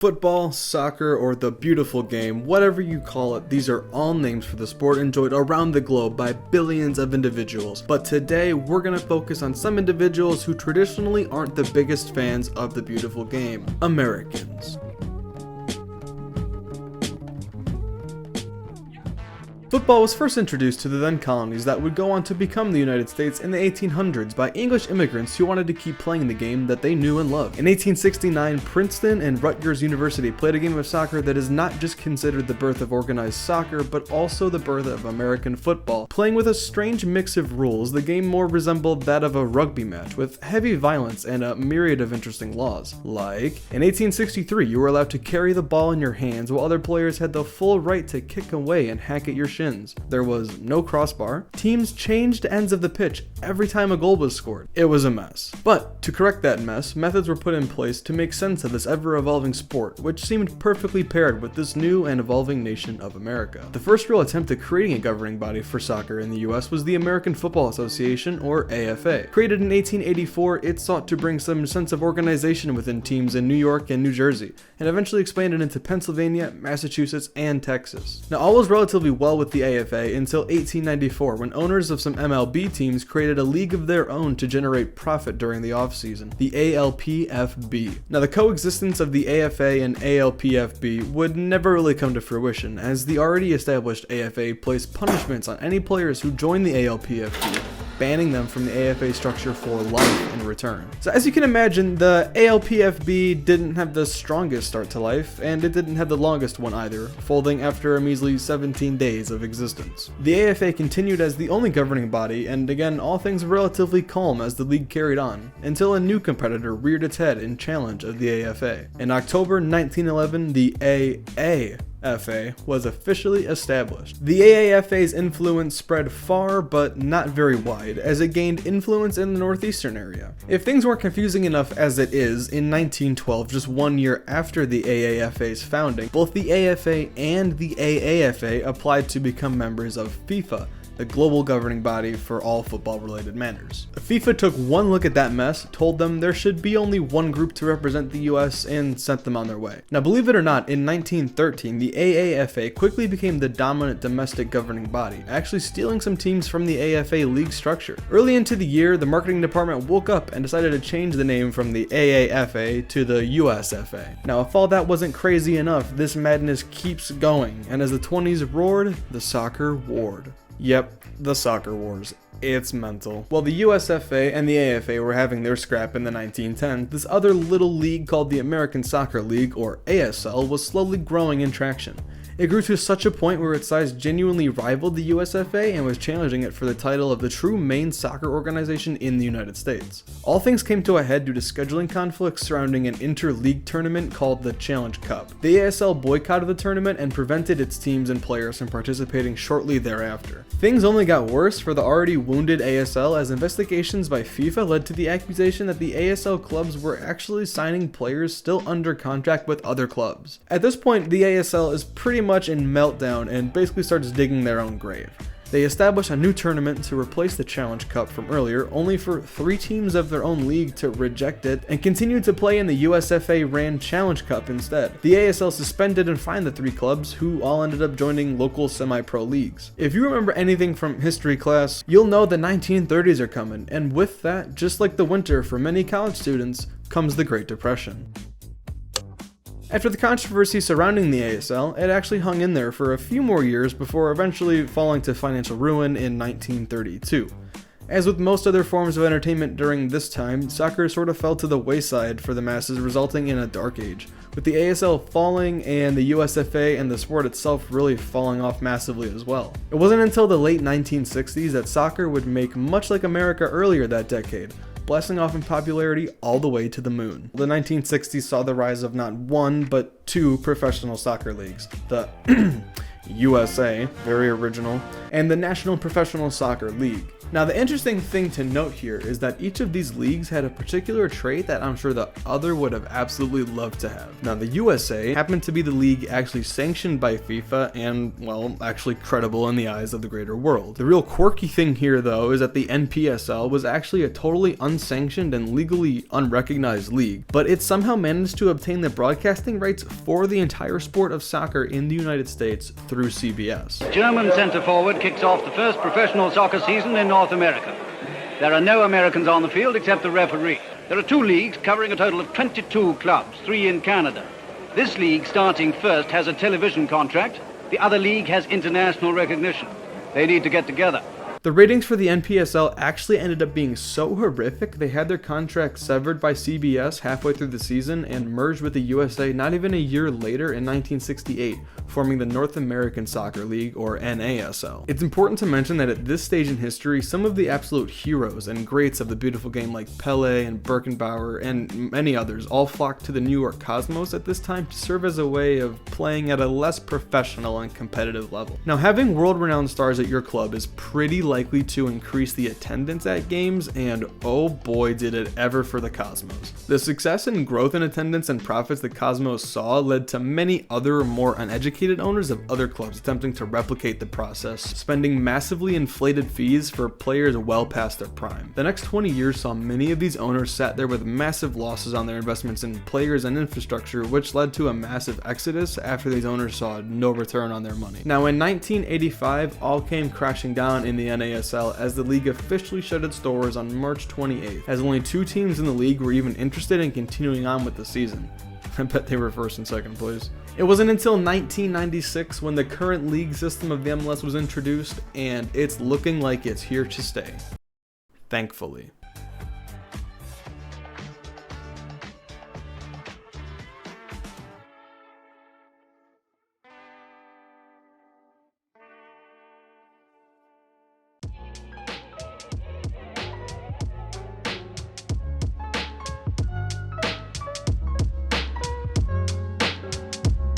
Football, soccer, or the beautiful game, whatever you call it, these are all names for the sport enjoyed around the globe by billions of individuals. But today, we're going to focus on some individuals who traditionally aren't the biggest fans of the beautiful game: Americans. Football was first introduced to the then colonies that would go on to become the United States in the 1800s by English immigrants who wanted to keep playing the game that they knew and loved. In 1869, Princeton and Rutgers University played a game of soccer that is not just considered the birth of organized soccer, but also the birth of American football. Playing with a strange mix of rules, the game more resembled that of a rugby match, with heavy violence and a myriad of interesting laws. Like, in 1863, you were allowed to carry the ball in your hands while other players had the full right to kick away and hack at your shins. There was no crossbar. Teams changed ends of the pitch every time a goal was scored. It was a mess. But to correct that mess, methods were put in place to make sense of this ever-evolving sport, which seemed perfectly paired with this new and evolving nation of America. The first real attempt at creating a governing body for soccer in the US was the American Football Association, or AFA. Created in 1884, it sought to bring some sense of organization within teams in New York and New Jersey, and eventually expanded into Pennsylvania, Massachusetts, and Texas. Now, all was relatively well with the AFA until 1894, when owners of some MLB teams created a league of their own to generate profit during the offseason, the ALPFB. Now, the coexistence of the AFA and ALPFB would never really come to fruition, as the already established AFA placed punishments on any players who joined the ALPFB, banning them from the AFA structure for life in return. So as you can imagine, the ALPFB didn't have the strongest start to life, and it didn't have the longest one either, folding after a measly 17 days of existence. The AFA continued as the only governing body, and again, all things were relatively calm as the league carried on, until a new competitor reared its head in challenge of the AFA. In October 1911, the AAFA was officially established. The AAFA's influence spread far, but not very wide, as it gained influence in the northeastern area. If things weren't confusing enough as it is, in 1912, just 1 year after the AAFA's founding, both the AFA and the AAFA applied to become members of FIFA, the global governing body for all football-related matters. FIFA took one look at that mess, told them there should be only one group to represent the US, and sent them on their way. Now, believe it or not, in 1913, the AAFA quickly became the dominant domestic governing body, actually stealing some teams from the AFA league structure. Early into the year, the marketing department woke up and decided to change the name from the AAFA to the USFA. Now, if all that wasn't crazy enough, this madness keeps going, and as the 20s roared, the soccer warred. Yep, the soccer wars. It's mental. While the USFA and the AFA were having their scrap in the 1910s, this other little league called the American Soccer League, or ASL, was slowly growing in traction. It grew to such a point where its size genuinely rivaled the USFA and was challenging it for the title of the true main soccer organization in the United States. All things came to a head due to scheduling conflicts surrounding an inter-league tournament called the Challenge Cup. The ASL boycotted the tournament and prevented its teams and players from participating shortly thereafter. Things only got worse for the already wounded ASL as investigations by FIFA led to the accusation that the ASL clubs were actually signing players still under contract with other clubs. At this point, the ASL is pretty much in meltdown and basically starts digging their own grave. They establish a new tournament to replace the Challenge Cup from earlier, only for 3 teams of their own league to reject it and continue to play in the USFA ran Challenge Cup instead. The ASL suspended and fined the 3 clubs, who all ended up joining local semi-pro leagues. If you remember anything from history class, you'll know the 1930s are coming, and with that, just like the winter for many college students, comes the Great Depression. After the controversy surrounding the ASL, it actually hung in there for a few more years before eventually falling to financial ruin in 1932. As with most other forms of entertainment during this time, soccer sort of fell to the wayside for the masses, resulting in a dark age, with the ASL falling and the USFA and the sport itself really falling off massively as well. It wasn't until the late 1960s that soccer would make much like America earlier that decade, blasting off in popularity all the way to the moon. The 1960s saw the rise of not one, but 2 professional soccer leagues, the USA, very original, and the National Professional Soccer League. Now, the interesting thing to note here is that each of these leagues had a particular trait that I'm sure the other would have absolutely loved to have. Now, the USA happened to be the league actually sanctioned by FIFA and, well, actually credible in the eyes of the greater world. The real quirky thing here, though, is that the NPSL was actually a totally unsanctioned and legally unrecognized league, but it somehow managed to obtain the broadcasting rights for the entire sport of soccer in the United States through CBS. German centre forward kicks off the first professional soccer season in North America. There are no Americans on the field except the referee. There are 2 leagues covering a total of 22 clubs, 3 in Canada. This league, starting first, has a television contract. The other league has international recognition. They need to get together. The ratings for the NPSL actually ended up being so horrific, they had their contract severed by CBS halfway through the season and merged with the USA not even a year later in 1968, forming the North American Soccer League, or NASL. It's important to mention that at this stage in history, some of the absolute heroes and greats of the beautiful game like Pele and Beckenbauer and many others all flocked to the New York Cosmos at this time to serve as a way of playing at a less professional and competitive level. Now, having world-renowned stars at your club is pretty likely to increase the attendance at games, and oh boy did it ever for the Cosmos. The success and growth in attendance and profits the Cosmos saw led to many other more uneducated owners of other clubs attempting to replicate the process, spending massively inflated fees for players well past their prime. The next 20 years saw many of these owners sat there with massive losses on their investments in players and infrastructure, which led to a massive exodus after these owners saw no return on their money. Now, in 1985, all came crashing down in the NASL as the league officially shut its doors on March 28th, as only 2 teams in the league were even interested in continuing on with the season. I bet they were first and second place. It wasn't until 1996 when the current league system of the MLS was introduced, and it's looking like it's here to stay. Thankfully.